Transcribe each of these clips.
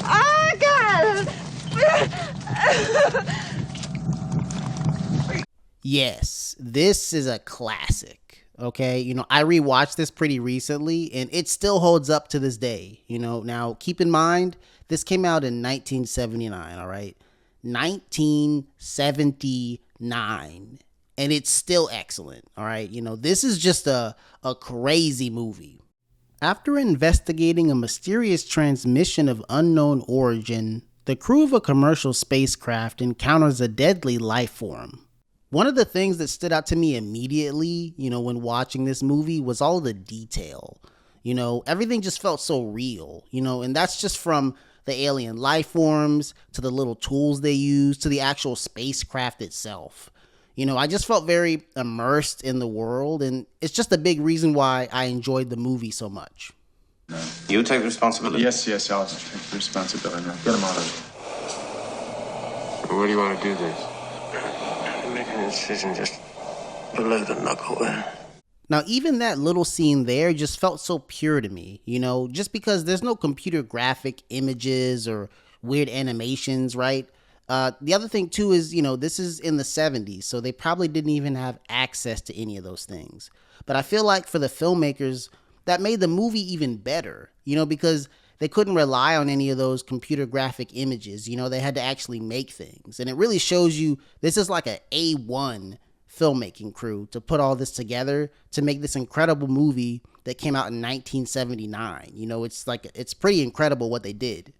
Oh, God! Yes, this is a classic. Okay, I rewatched this pretty recently and it still holds up to this day. Now keep in mind, this came out in 1979, all right? 1979. And it's still excellent, all right? This is just a crazy movie. After investigating a mysterious transmission of unknown origin, the crew of a commercial spacecraft encounters a deadly life form. One of the things that stood out to me immediately, when watching this movie was all the detail. Everything just felt so real, and that's just from the alien life forms to the little tools they use to the actual spacecraft itself. I just felt very immersed in the world, and it's just a big reason why I enjoyed the movie so much. You take the responsibility? Yes, I'll take the responsibility. Get him out of Where do you want to do this? I'm making a decision just below the knuckle there. Now, even that little scene there just felt so pure to me, just because there's no computer graphic images or weird animations, right? The other thing too is, this is in the 70s, so they probably didn't even have access to any of those things. But I feel like for the filmmakers, that made the movie even better, because they couldn't rely on any of those computer graphic images. They had to actually make things. And it really shows you this is like a A1 filmmaking crew to put all this together to make this incredible movie that came out in 1979. It's pretty incredible what they did.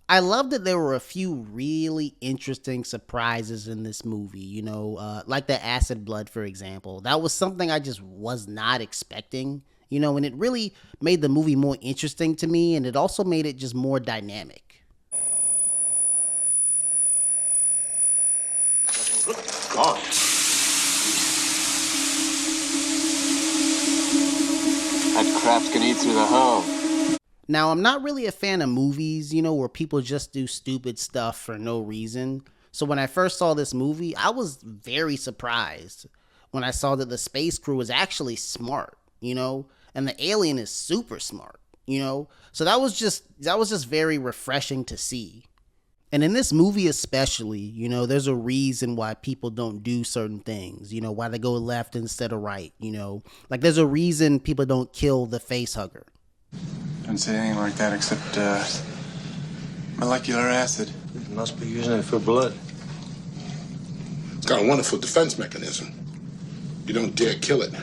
I love that there were a few really interesting surprises in this movie, like the acid blood, for example. That was something I just was not expecting, and it really made the movie more interesting to me, and it also made it just more dynamic. God. That crap's gonna eat through the hull. Now, I'm not really a fan of movies, where people just do stupid stuff for no reason. So when I first saw this movie, I was very surprised when I saw that the space crew was actually smart, and the alien is super smart, So that was just very refreshing to see. And in this movie especially, there's a reason why people don't do certain things, why they go left instead of right, Like there's a reason people don't kill the face hugger. Don't say anything like that except, molecular acid. You must be using it for blood. It's got a wonderful defense mechanism. You don't dare kill it.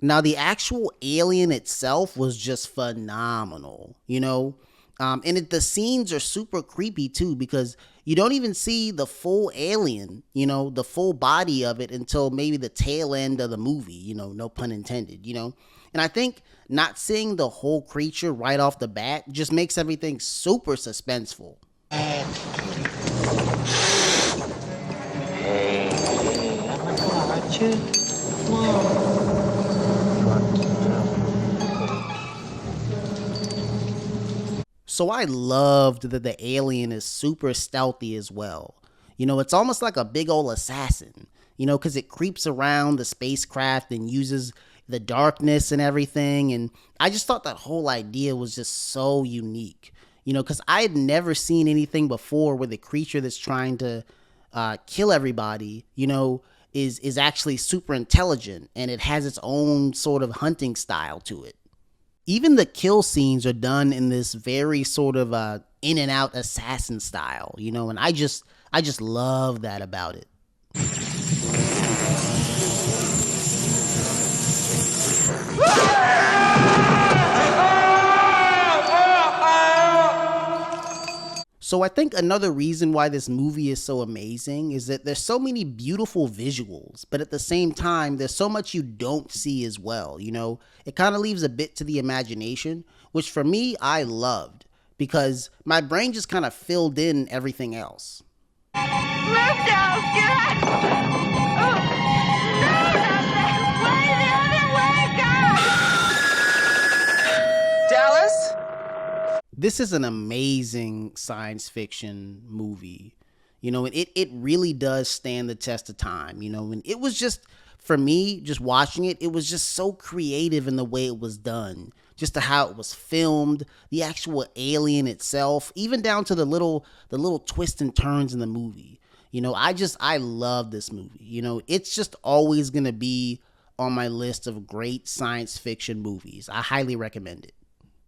Now, the actual alien itself was just phenomenal, and the scenes are super creepy too, because you don't even see the full alien, the full body of it until maybe the tail end of the movie, no pun intended, And I think not seeing the whole creature right off the bat just makes everything super suspenseful. So I loved that the alien is super stealthy as well. It's almost like a big old assassin, because it creeps around the spacecraft and uses the darkness and everything. And I just thought that whole idea was just so unique, because I had never seen anything before where the creature that's trying to kill everybody, is actually super intelligent and it has its own sort of hunting style to it. Even the kill scenes are done in this very sort of in and out assassin style, and I just love that about it. So I think another reason why this movie is so amazing is that there's so many beautiful visuals, but at the same time, there's so much you don't see as well, It kind of leaves a bit to the imagination, which for me, I loved, because my brain just kind of filled in everything else. Move down, get out! Oh, no, not that way, the other way, God! Dallas? This is an amazing science fiction movie, and it really does stand the test of time, and it was just for me, just watching it, it was just so creative in the way it was done. Just to how it was filmed, the actual alien itself, even down to the little twists and turns in the movie. You know, I love this movie. You know, it's just always gonna be on my list of great science fiction movies. I highly recommend it.